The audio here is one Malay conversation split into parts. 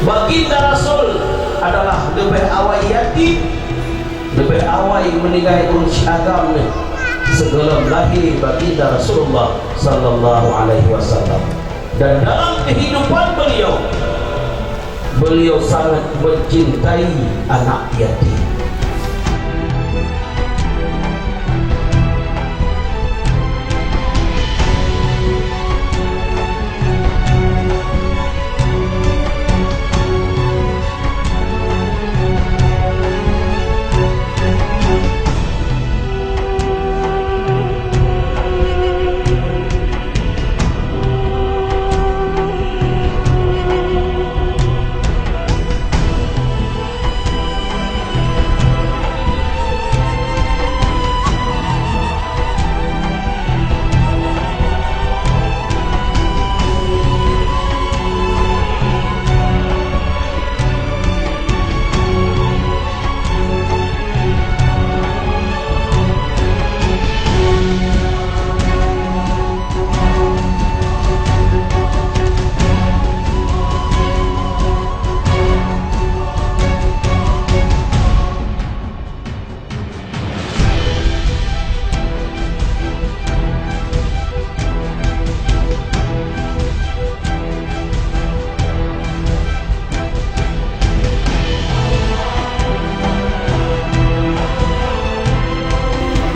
Baginda Rasul adalah lebih awal yatim, lebih awal meninggal urus agam sebelum lahir baginda Rasulullah sallallahu alaihi wasallam. Dan dalam kehidupan beliau sangat mencintai anak yatim.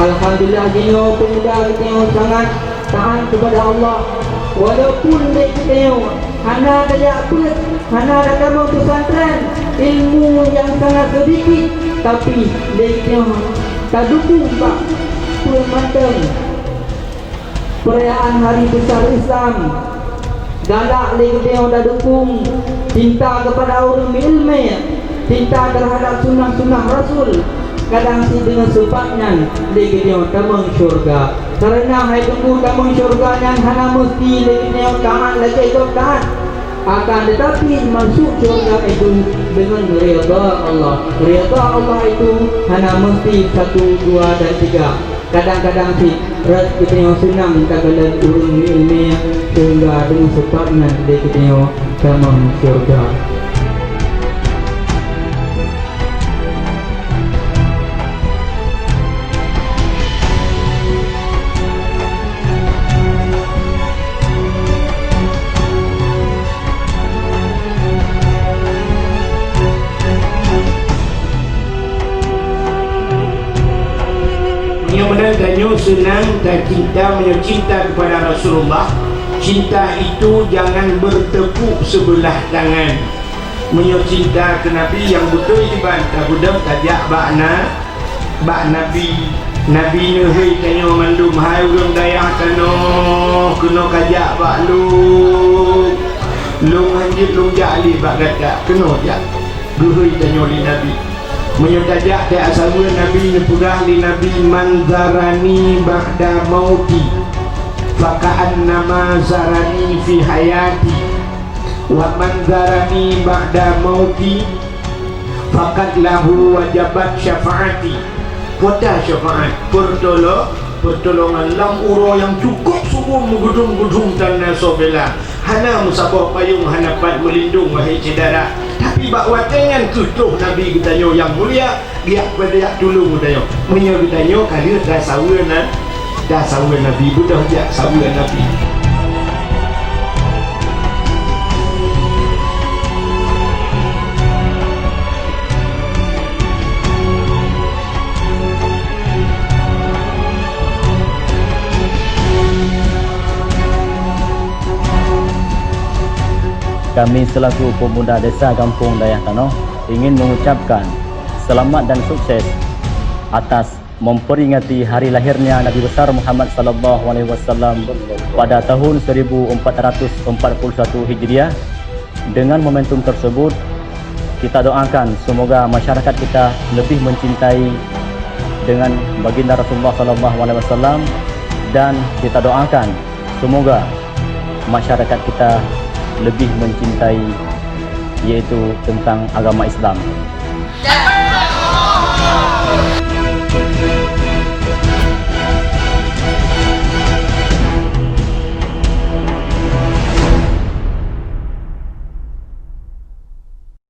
Alhamdulillah jino pemuda kita yang sangat taat kepada Allah. Walaupun kita yang hana daya pun, hana agama pesantren, ilmu yang sangat sedikit, tapi kita tak dukung pak macam perayaan hari besar Islam. Galak kita yang dah dukung cinta kepada orang ilmu, cinta terhadap sunnah-sunnah Rasul. Kadang si dengan sebabnya dia tamang syurga. Karena hai tunggu tamang syurga yang hana mesti dia tahan lagi itu tahan. Akan tetapi masuk syurga itu dengan redha Allah. Redha Allah itu hana mesti 1, 2 dan 3. Kadang-kadang si ras kita yang senang kagalan urung ilmiah sehingga dengan sebabnya dia tamang syurga. Danyo senang dan cinta kepada Rasulullah. Cinta itu jangan bertepuk sebelah tangan. Cinta ke Nabi yang betul dibantah budak tajak bakna bak Nabi nehei tanyo mandum hai urang dayah kano kena kajak bak lu hanjit lu jali bak kata kena jak duhei tanyo li Nabi menyutajak dia asal Nabi nepurah li Nabi manzarani ba'da mauti faka'an nama zarani fi hayati wa manzarani ba'da mauti fakat lahu wajabat syafaati. Pada syafaat pertolongan lam uro yang cukup semua menggudung-gudung tanah sobela hana musabah payung hanapat melindung wahai cedara. Tapi bak watengan tutuh Nabi getanyo yang mulia dia pada yak tolong getanyo menyo getanyo kali dah sawa Nabi budak jak sawa Nabi. Kami selaku pemuda desa Kampung Dayah Tanoh ingin mengucapkan selamat dan sukses atas memperingati hari lahirnya Nabi besar Muhammad sallallahu alaihi wasallam pada tahun 1441 Hijriah. Dengan momentum tersebut kita doakan semoga masyarakat kita lebih mencintai dengan baginda Rasulullah sallallahu alaihi wasallam, dan kita doakan semoga masyarakat kita lebih mencintai yaitu tentang agama Islam.